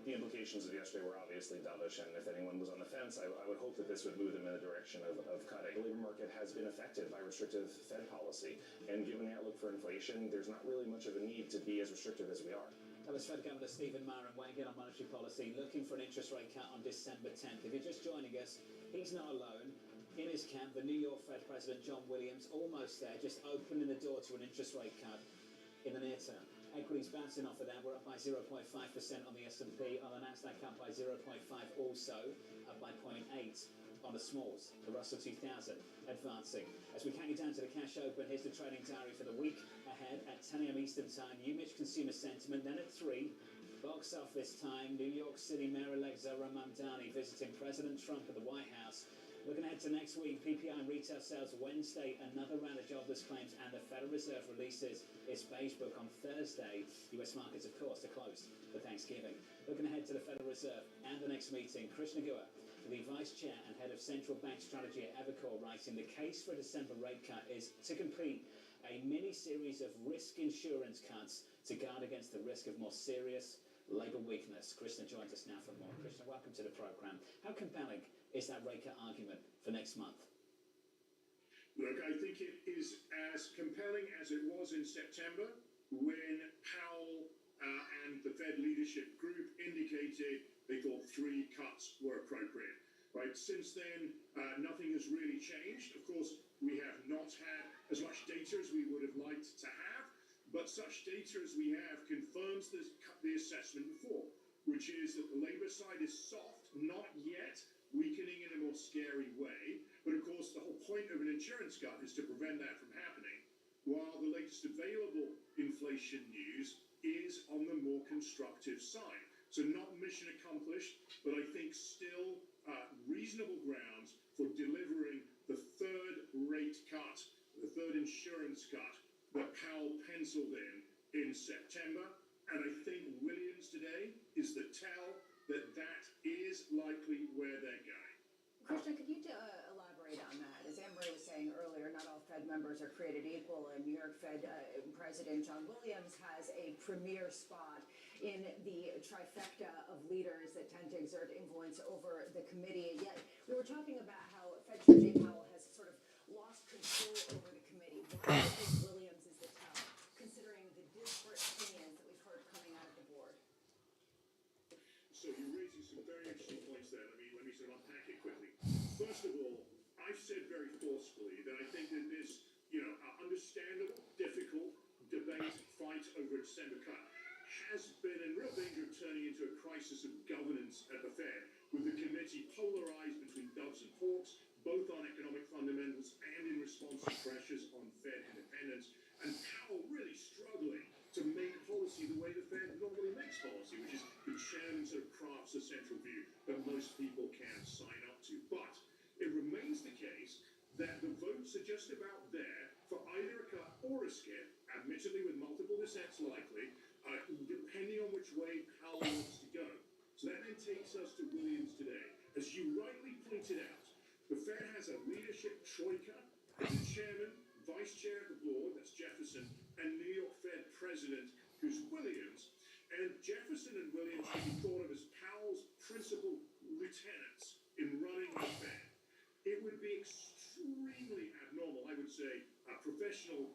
The implications of yesterday were obviously dovish, and if anyone was on the fence, I would hope that this would move them in the direction of cutting. The labor market has been affected by restrictive Fed policy, and given the outlook for inflation, there's not really much of a need to be as restrictive as we are. That was Fed Governor Stephen Marin weighing in on monetary policy, looking for an interest rate cut on December 10th. If you're just joining us, he's not alone. In his camp, the New York Fed President John Williams, almost there, just opening the door to an interest rate cut in the near term. Equities bouncing off of that. We're up by 0.5% on the S&P, on the Nasdaq up by 0.5 also, up by 0.8 on the smalls. The Russell 2000 advancing. As we count you down to the cash open, here's the trading diary for the week ahead at 10 a.m. Eastern Time. UMich consumer sentiment, then at 3. Box office time, New York City Mayor-elect Zohran Mamdani visiting President Trump at the White House. Looking ahead to next week, PPI and retail sales Wednesday, another round of jobless claims, and the Federal Reserve releases its beige book on Thursday. US markets, of course, are closed for Thanksgiving. Looking ahead to the Federal Reserve and the next meeting, Krishna Gua, the Vice Chair and Head of Central Bank Strategy at Evercore, writing the case for a December rate cut is to complete a mini-series of risk insurance cuts to guard against the risk of more serious labour weakness. Krishna joins us now for more. Krishna, welcome to the programme. How compelling is that rate cut argument for next month? Look, I think it is as compelling as it was in September when Powell and the Fed leadership group indicated they thought 3 cuts were appropriate. Right? Since then, nothing has really changed. Of course, we have not had as much data as we would have liked to have, but such data as we have confirms the assessment before, which is that the labour side is soft, not yet weakening in a more scary way. But of course, the whole point of an insurance cut is to prevent that from happening. While the latest available inflation news is on the more constructive side. So not mission accomplished, but I think still reasonable grounds for delivering the 3rd rate cut, the 3rd insurance cut that Powell penciled in September. And I think Williams today is the tell that that is likely where they're going. Krishna, could you elaborate on that? As Anne-Marie was saying earlier, not all Fed members are created equal, and New York Fed President John Williams has a premier spot in the trifecta of leaders that tend to exert influence over the committee. Yet we were talking about how Fed Chair Jay Powell has sort of lost control over the committee. Why do you think Williams is the tell, considering the disparate opinions that we've heard coming out of the board? So you're raising some very interesting points there. Let me sort of unpack it quickly. First of all, I've said very forcefully that I think that this, understandable, difficult debate, fight over a December cut has been in real danger of turning into a crisis of governance at the Fed, with the committee polarized between doves and hawks, both on economic fundamentals and in response to pressures on Fed independence, and Powell really struggling to make policy the way the Fed normally makes policy, which is the chairman sort of crafts a central view that most people can sign up to. But it remains the case that the votes are just about there for either a cut or a skip, admittedly with multiple dissents likely, depending on which way Powell wants to go. So that then takes us to Williams today. As you rightly pointed out, the Fed has a leadership troika, the chairman, vice chair of the board, that's Jefferson, and New York Fed president, who's Williams. And Jefferson and Williams can be thought of as Powell's principal lieutenants in running the Fed. It would be extremely abnormal, I would say, professional